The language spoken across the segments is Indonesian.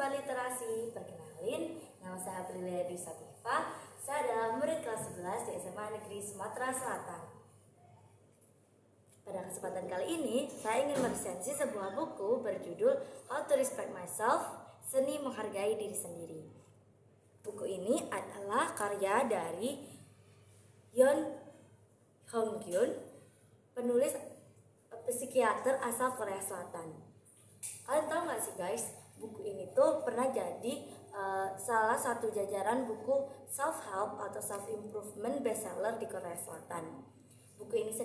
Sobat Literasi, perkenalin, nama saya Aprilia Dwi Sativa. Saya adalah murid kelas 11 di SMA Negeri Sumatera Selatan. Pada kesempatan kali ini, saya ingin meresensi sebuah buku berjudul How to Respect Myself, Seni Menghargai Diri Sendiri. Buku ini adalah karya dari Yeon Hong-gyun, penulis psikiater asal Korea Selatan. Kalian tahu gak sih guys, buku ini tuh pernah jadi salah satu jajaran buku self-help atau self-improvement bestseller di Korea Selatan. Buku ini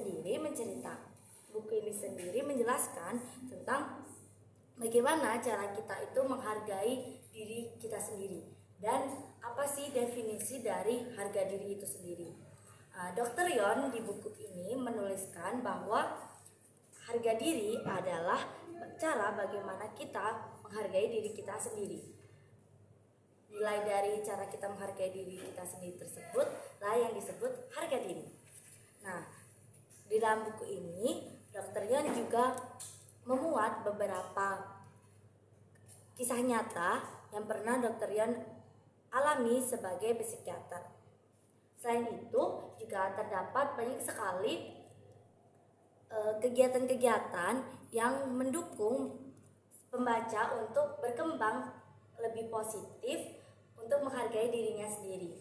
sendiri menjelaskan tentang bagaimana cara kita itu menghargai diri kita sendiri dan apa sih definisi dari harga diri itu sendiri. Dr. Yeon di buku ini menuliskan bahwa harga diri adalah cara bagaimana kita menghargai diri kita sendiri. Nilai dari cara kita menghargai diri kita sendiri tersebut lah yang disebut harga diri. Nah, di dalam buku ini Dr. Yeon juga memuat beberapa kisah nyata yang pernah Dr. Yeon alami sebagai psikiater. Selain itu juga terdapat banyak sekali kegiatan-kegiatan yang mendukung pembaca untuk berkembang lebih positif untuk menghargai dirinya sendiri.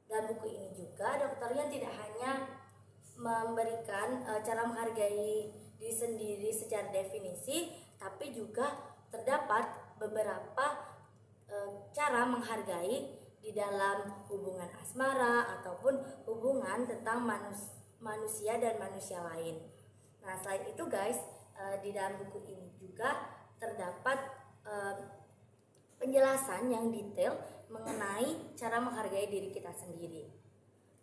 Dan buku ini juga Dr. Yeon tidak hanya memberikan cara menghargai diri sendiri secara definisi, tapi juga terdapat beberapa cara menghargai di dalam hubungan asmara ataupun hubungan tentang manusia dan manusia lain. Nah, selain itu guys, di dalam buku ini juga terdapat penjelasan yang detail mengenai cara menghargai diri kita sendiri.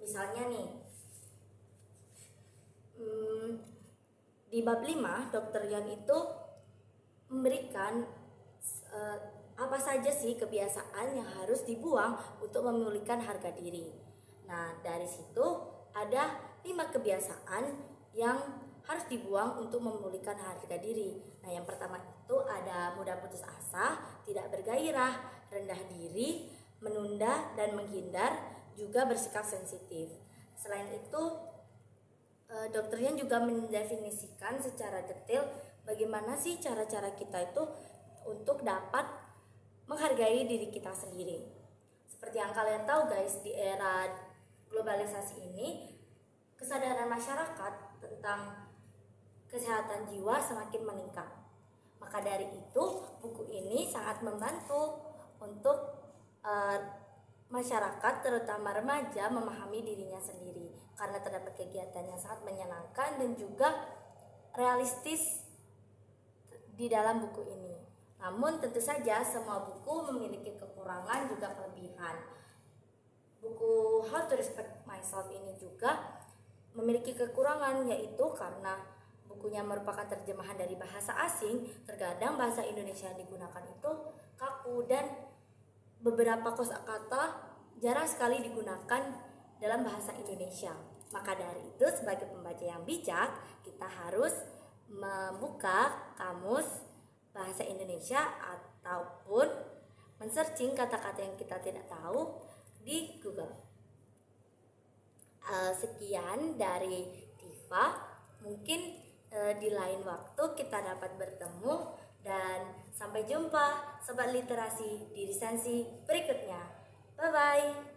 Misalnya nih, di bab 5, Dr. Yeon itu memberikan apa saja sih kebiasaan yang harus dibuang untuk memulihkan harga diri. Nah, dari situ ada 5 kebiasaan yang harus dibuang untuk memulihkan harga diri. Nah, yang pertama itu ada mudah putus asa, tidak bergairah, rendah diri, menunda dan menghindar, juga bersikap sensitif. Selain itu, Dr. Yeon juga mendefinisikan secara detail bagaimana sih cara-cara kita itu untuk dapat menghargai diri kita sendiri. Seperti yang kalian tahu guys, di era globalisasi ini, kesadaran masyarakat tentang kesehatan jiwa semakin meningkat. Maka dari itu, buku ini sangat membantu untuk masyarakat, terutama remaja, memahami dirinya sendiri karena terdapat kegiatan yang sangat menyenangkan dan juga realistis di dalam buku ini. Namun tentu saja semua buku memiliki kekurangan juga kelebihan. Buku How to Respect Myself ini juga memiliki kekurangan, yaitu karena bukunya merupakan terjemahan dari bahasa asing, terkadang bahasa Indonesia yang digunakan itu kaku dan beberapa kosakata jarang sekali digunakan dalam bahasa Indonesia. Maka dari itu, sebagai pembaca yang bijak, kita harus membuka kamus bahasa Indonesia ataupun men-searching kata-kata yang kita tidak tahu di Google. Sekian dari Diva, mungkin di lain waktu kita dapat bertemu, dan sampai jumpa Sobat Literasi di resensi berikutnya. Bye bye.